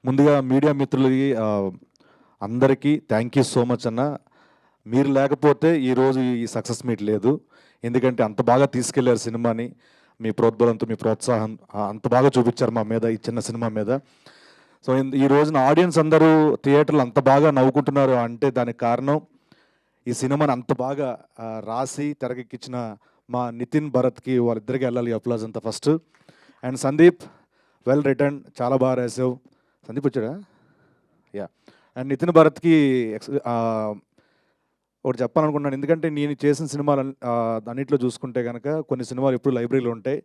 ముందుగా మీడియా మిత్రులకి అందరికీ థ్యాంక్ యూ సో మచ్ అన్న. మీరు లేకపోతే ఈరోజు ఈ సక్సెస్ మీట్ లేదు. ఎందుకంటే అంత బాగా తీసుకెళ్లారు సినిమాని. మీ ప్రోద్బలంతో, మీ ప్రోత్సాహం అంత బాగా చూపించారు మా మీద, ఈ చిన్న సినిమా మీద. సో ఈ రోజున ఆడియన్స్ అందరూ థియేటర్లో అంత బాగా నవ్వుకుంటున్నారు అంటే దానికి కారణం ఈ సినిమాని అంత బాగా రాసి తెరకెక్కించిన మా నితిన్ భరత్కి, వాళ్ళిద్దరికీ వెళ్ళాలి అప్లాజ్ అంతా first. And Sandeep, well return, చాలా బాగా రాసావు. సందీప్ వచ్చాడా? యా. అండ్ నితిన్ భరత్కి ఒకటి చెప్పాలనుకున్నాను. ఎందుకంటే నేను చేసిన సినిమాలు అన్నింటిలో చూసుకుంటే కనుక కొన్ని సినిమాలు ఎప్పుడు లైబ్రరీలో ఉంటాయి.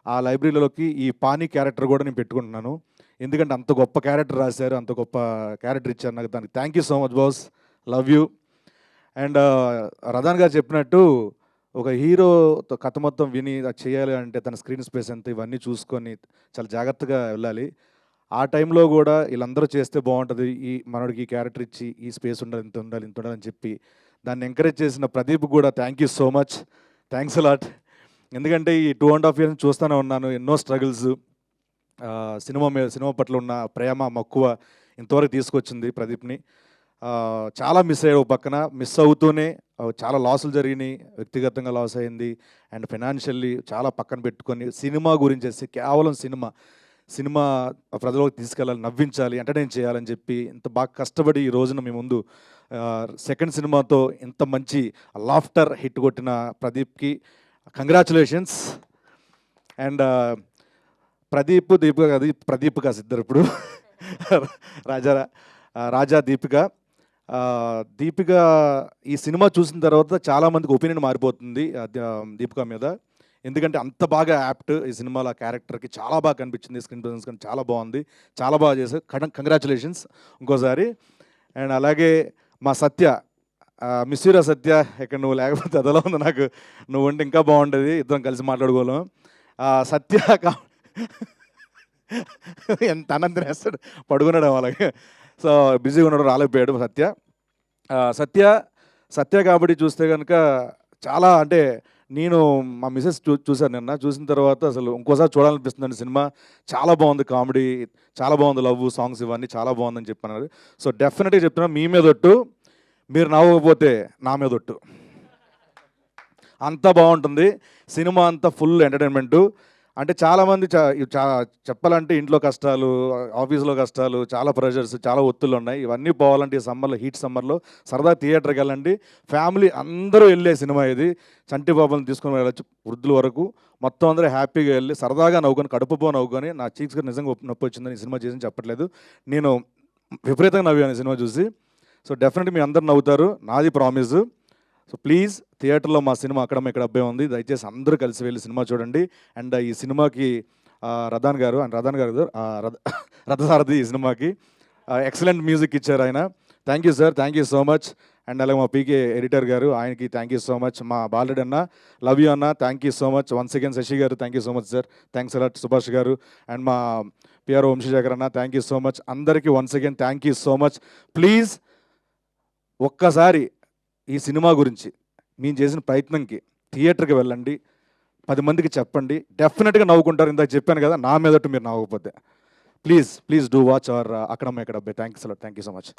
ఆ లైబ్రరీలోకి ఈ పానీ క్యారెక్టర్ కూడా నేను పెట్టుకుంటున్నాను. ఎందుకంటే అంత గొప్ప క్యారెక్టర్ రాశారు, అంత గొప్ప క్యారెక్టర్ ఇచ్చారు నాకు. దానికి thank you so much boss, love you. And Radhan గారు చెప్పినట్టు ఒక హీరో కథ మొత్తం విని అది చేయాలి అంటే తన స్క్రీన్ స్పేస్ ఎంత, ఇవన్నీ చూసుకొని చాలా జాగ్రత్తగా వెళ్ళాలి. ఆ టైంలో కూడా వీళ్ళందరూ చేస్తే బాగుంటుంది, ఈ మనోడికి ఈ క్యారెక్టర్ ఇచ్చి ఈ స్పేస్ ఉండాలి, ఇంత ఉండాలి, ఇంత ఉండాలని చెప్పి దాన్ని ఎంకరేజ్ చేసిన ప్రదీప్ కూడా thank you so much, thanks a lot. ఎందుకంటే ఈ 2.5 years చూస్తూనే ఉన్నాను, ఎన్నో స్ట్రగుల్స్. సినిమా పట్ల ఉన్న ప్రేమ మక్కువ ఇంతవరకు తీసుకొచ్చింది ప్రదీప్ని. చాలా మిస్ అయ్యాడు. ఒక పక్కన మిస్ అవుతూనే చాలా లాసులు జరిగినాయి, వ్యక్తిగతంగా లాస్ అయింది, అండ్ ఫైనాన్షియల్లీ చాలా పక్కన పెట్టుకొని సినిమా గురించి కేవలం సినిమా ప్రజలకు తీసుకెళ్ళాలి, నవ్వించాలి, ఎంటర్టైన్ చేయాలని చెప్పి ఇంత బాగా కష్టపడి ఈ రోజున మీ ముందు సెకండ్ సినిమాతో ఇంత మంచి లాఫ్టర్ హిట్ కొట్టిన ప్రదీప్కి కంగ్రాచులేషన్స్. అండ్ ప్రదీప్ కాదు ఇద్దరు ఇప్పుడు రాజా దీపిక ఈ సినిమా చూసిన తర్వాత చాలామందికి ఒపీనియన్ మారిపోతుంది దీపిక మీద. ఎందుకంటే అంత బాగా యాప్ట్ ఈ సినిమాలో క్యారెక్టర్కి చాలా బాగా కనిపించింది. స్క్రీన్ ప్రెజెన్స్ కానీ చాలా బాగుంది, చాలా బాగా చేశారు. కంగ్రాచులేషన్స్ ఇంకోసారి. అండ్ అలాగే మా సత్య, మిస్యూరా సత్య, ఇక్కడ నువ్వు లేకపోతే అదలా ఉంది నాకు, నువ్వు ఉంటే ఇంకా బాగుంటుంది, ఇద్దరం కలిసి మాట్లాడుకోలేం. సత్య ఎంత అనంతరం వేస్తాడు, పడుకున్నాడు అలాగే. సో బిజీగా ఉన్నాడు, రాలేకపోయాడు సత్య కాబట్టి చూస్తే కనుక చాలా, అంటే నేను మా మిసెస్ చూశాను నిన్న. చూసిన తర్వాత అసలు ఇంకోసారి చూడాలనిపిస్తుందండి సినిమా. చాలా బాగుంది, కామెడీ చాలా బాగుంది, లవ్ సాంగ్స్ ఇవన్నీ చాలా బాగుందని చెప్పన్నారు. సో డెఫినెట్గా చెప్తున్నా, మీ మీద ఒట్టు, మీరు నవ్వకపోతే నా మీద ఒట్టు. అంతా బాగుంటుంది సినిమా, అంతా ఫుల్ ఎంటర్టైన్మెంటు. అంటే చాలామంది చెప్పాలంటే ఇంట్లో కష్టాలు, ఆఫీస్లో కష్టాలు, చాలా ప్రెషర్స్, చాలా ఒత్తులు ఉన్నాయి. ఇవన్నీ పోవాలంటే ఈ సమ్మర్లో, హీట్ సమ్మర్లో సరదా థియేటర్కి వెళ్ళండి. ఫ్యామిలీ అందరూ వెళ్ళే సినిమా ఇది. చంటి బాబులను తీసుకొని వెళ్ళచ్చు, వృద్ధుల వరకు మొత్తం అందరూ హ్యాపీగా వెళ్ళి సరదాగా నవ్వుకొని, కడుపుపో నవ్వుకొని. నా చీక్స్గా నిజంగా నొప్పి వచ్చిందని ఈ సినిమా చేసి చెప్పట్లేదు, నేను విపరీతంగా నవ్వాను ఈ సినిమా చూసి. సో డెఫినెట్గా మీ అందరు నవ్వుతారు, నాది ప్రామిస్. సో ప్లీజ్ థియేటర్లో మా సినిమా అక్కడ ఇక్కడ అబ్బాయి ఉంది, దయచేసి అందరూ కలిసి వెళ్ళి సినిమా చూడండి. అండ్ ఈ సినిమాకి రదాన్ గారు రథసారథి ఈ సినిమాకి ఎక్సలెంట్ మ్యూజిక్ ఇచ్చారు ఆయన. Thank you sir, thank you so much. And అలాగే మా పీకే ఎడిటర్ గారు, ఆయనకి థ్యాంక్ యూ సో మచ్. మా బాలరెడ్డి అన్న, లవ్ యూ అన్న, thank you so much. Once again Sasi గారు, thank you so much sir, thanks a lot. Subhash గారు అండ్ మా పిఆర్ఓ వంశీశేఖర్ అన్న, థ్యాంక్ యూ సో మచ్. అందరికీ once again thank you so much. Please ఒక్కసారి ఈ సినిమా గురించి మేము చేసిన ప్రయత్నంకి థియేటర్కి వెళ్ళండి, 10 మందికి చెప్పండి, డెఫినెట్గా నవ్వుకుంటారు. ఇందాక చెప్పాను కదా, నా మీదట్టు మీరు నవ్వకపోతే. ప్లీజ్ డూ వాచ్ అవర్ అక్కడ thanks a lot, thank you so much.